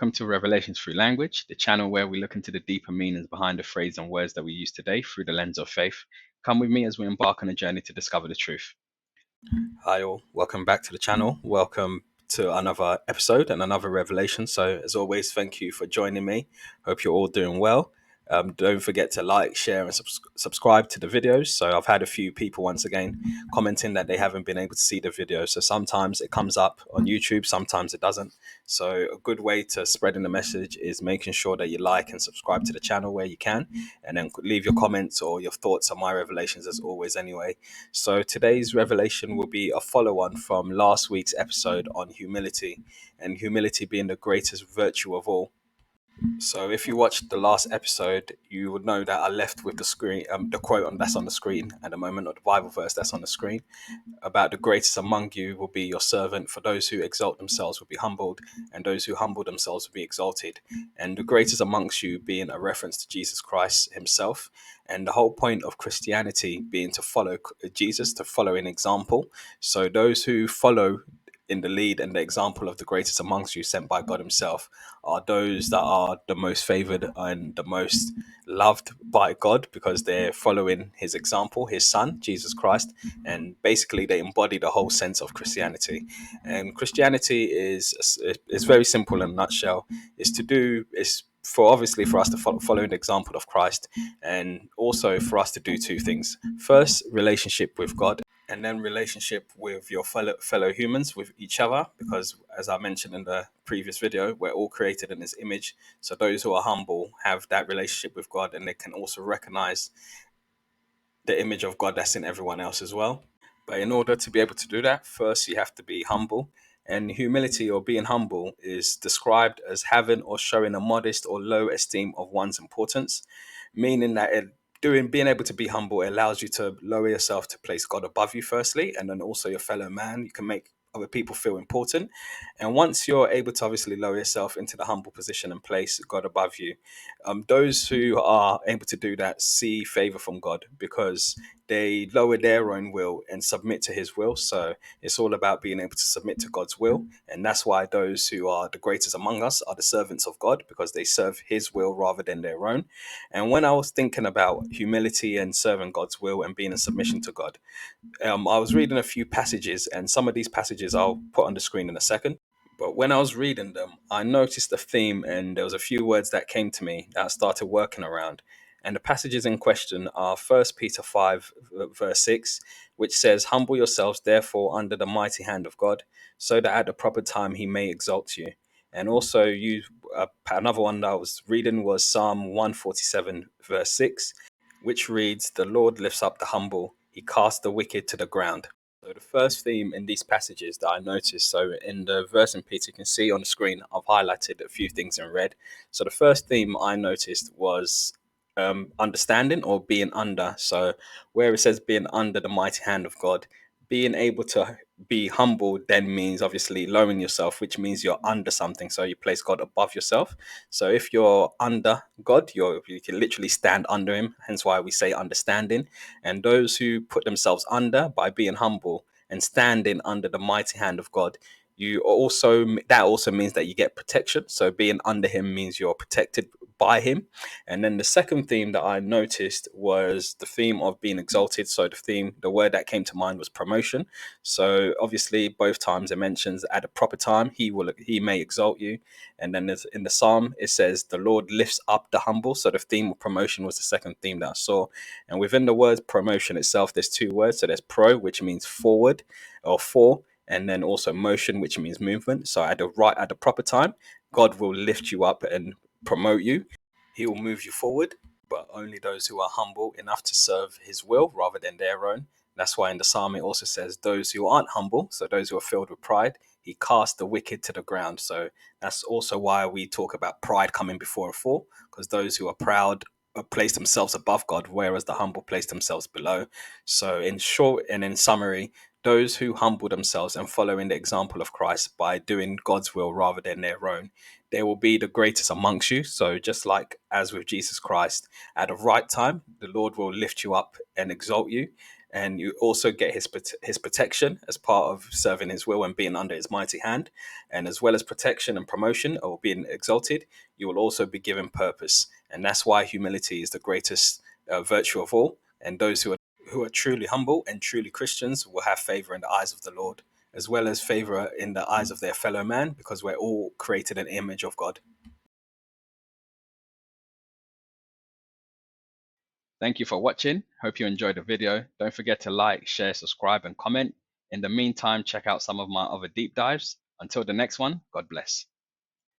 welcome to Revelations Through Language, the channel where we look into the deeper meanings behind the phrase and words that we use today through the lens of faith. Come with me as we embark on a journey to discover the truth. Hi all, welcome back to the channel. Welcome to another episode and another revelation. So as always, thank you for joining me. Hope you're all doing well. Don't forget to like, share and subscribe to the videos. So I've had a few people once again commenting that they haven't been able to see the video. So sometimes it comes up on YouTube, sometimes it doesn't. So a good way to spreading the message is making sure that you like and subscribe to the channel where you can, and then leave your comments or your thoughts on my revelations as always anyway. So today's revelation will be a follow-on from last week's episode on humility, and humility being the greatest virtue of all. So if you watched the last episode, you would know that I left with the quote that's on the screen at the moment, or the Bible verse that's on the screen, about the greatest among you will be your servant. For those who exalt themselves will be humbled, and those who humble themselves will be exalted. And the greatest amongst you being a reference to Jesus Christ himself. And the whole point of Christianity being to follow Jesus, to follow an example. So those who follow in the lead and the example of the greatest amongst you sent by God himself are those that are the most favored and the most loved by God, because they're following his example, his son, Jesus Christ. And basically they embody the whole sense of Christianity. And Christianity is very simple in a nutshell. Is for obviously for us to follow the example of Christ, and also for us to do two things. First, relationship with God, and then relationship with your fellow humans, with each other, because as I mentioned in the previous video, we're all created in his image. So those who are humble have that relationship with God, and they can also recognize the image of God that's in everyone else as well. But in order to be able to do that, first you have to be humble. And humility, or being humble, is described as having or showing a modest or low esteem of one's importance, meaning that being able to be humble allows you to lower yourself to place God above you firstly, and then also your fellow man. You can make other people feel important. And once you're able to obviously lower yourself into the humble position and place God above you, those who are able to do that see favor from God, because they lower their own will and submit to his will. So it's all about being able to submit to God's will. And that's why those who are the greatest among us are the servants of God, because they serve his will rather than their own. And when I was thinking about humility and serving God's will and being in submission to God, I was reading a few passages, and some of these passages I'll put on the screen in a second. But when I was reading them, I noticed a theme, and there was a few words that came to me that I started working around. And the passages in question are 1 Peter 5, verse 6, which says, "Humble yourselves, therefore, under the mighty hand of God, so that at the proper time he may exalt you." And also, another one that I was reading was Psalm 147, verse 6, which reads, "The Lord lifts up the humble, he casts the wicked to the ground." So the first theme in these passages that I noticed, so in the verse in Peter, you can see on the screen, I've highlighted a few things in red. So the first theme I noticed was understanding, or being under. So where it says being under the mighty hand of God, being able to be humble then means obviously lowering yourself, which means you're under something. So you place God above yourself. So if you're under God, you can literally stand under him. Hence why we say understanding. And those who put themselves under by being humble and standing under the mighty hand of God, that also means that you get protection. So being under him means you're protected by him. And then the second theme that I noticed was the theme of being exalted. So the word that came to mind was promotion. So obviously both times it mentions at a proper time he may exalt you. And then in the psalm it says the Lord lifts up the humble. So the theme of promotion was the second theme that I saw. And within the word promotion itself, there's two words. So there's pro, which means forward or for, and then also motion, which means movement. So at the proper time, God will lift you up and promote you. He will move you forward, but only those who are humble enough to serve his will rather than their own. That's why in the psalm it also says those who aren't humble, so those who are filled with pride, he casts the wicked to the ground. So that's also why we talk about pride coming before a fall, because those who are proud place themselves above God, whereas the humble place themselves below. So in short and in summary, those who humble themselves and follow in the example of Christ by doing God's will rather than their own, they will be the greatest amongst you. So just like as with Jesus Christ, at the right time, the Lord will lift you up and exalt you. and you also get his protection as part of serving his will and being under his mighty hand. And as well as protection and promotion or being exalted, you will also be given purpose. And that's why humility is the greatest virtue of all. And those who are truly humble and truly Christians will have favor in the eyes of the Lord, as well as favor in the eyes of their fellow man, because we're all created in the image of God. Thank you for watching. Hope you enjoyed the video. Don't forget to like, share, subscribe, and comment. In the meantime, check out some of my other deep dives. Until the next one, God bless.